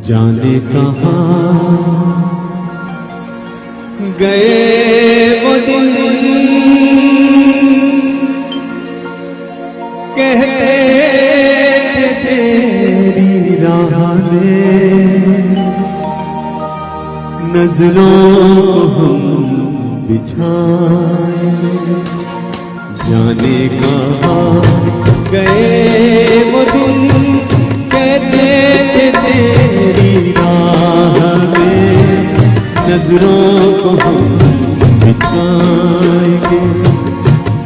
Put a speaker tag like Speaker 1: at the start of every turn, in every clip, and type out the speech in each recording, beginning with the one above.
Speaker 1: जाने कहाँ गए वो दिन कहते थे तेरी राह में नजरों को हम बिछाए। जाने कहाँ गए वो दिन कहते थे तेरी राह में नजरों को हम बिछाएंगे।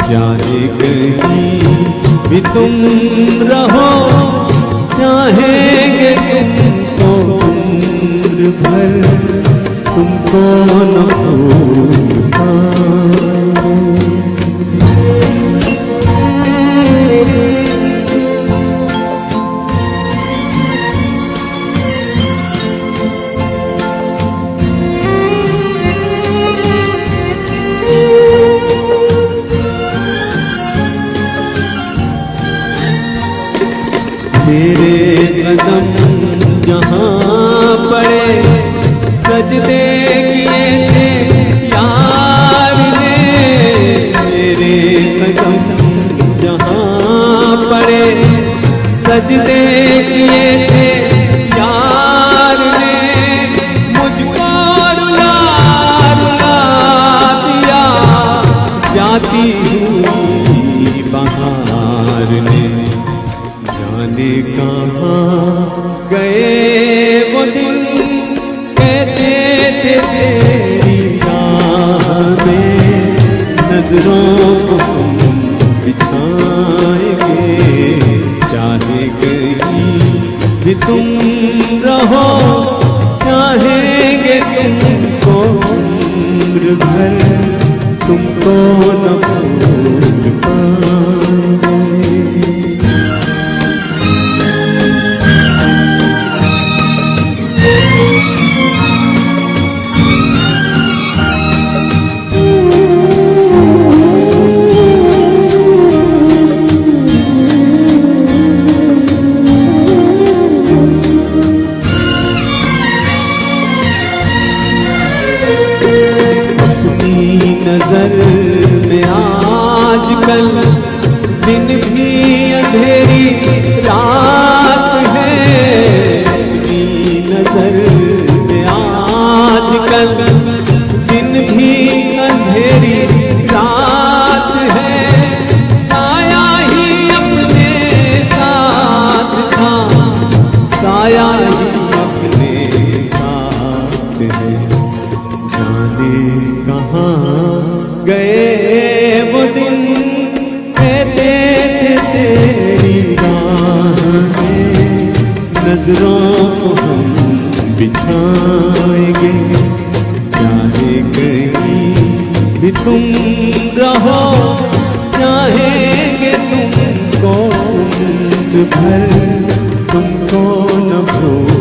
Speaker 1: जाने कहीं भी तुम रहो चाहेंगे तुमको उम्र भर तुमको न भूल पाएंगे। तेरे कदम जहाँ पड़े सजदे किए थे यार ने। तेरे कदम जहाँ पड़े सजदे किए थे यार ने। मुझको रुला रुला दिया जाती हुई बहार ने। जाने कहाँ गए वो दिन कहते थे तेरी राह में नजरों को हम बिछाएंगे। चाहे कहीं भी तुम रहो चाहेंगे तुमको उम्र भर तुमको न भूल पाएंगे। नजर में आजकल दिन भी अंधेरी रात है। नजर में आजकल दिन भी अंधेरी रात है। साया ही अपने साथ था साया ही अपने साथ है। जाने कहाँ गए वो दिन कहते थे तेरी राह में नजरों को हम बिछाएंगे। चाहे कहीं भी तुम रहो चाहेंगे तुमको उम्र भर तुमको न भूल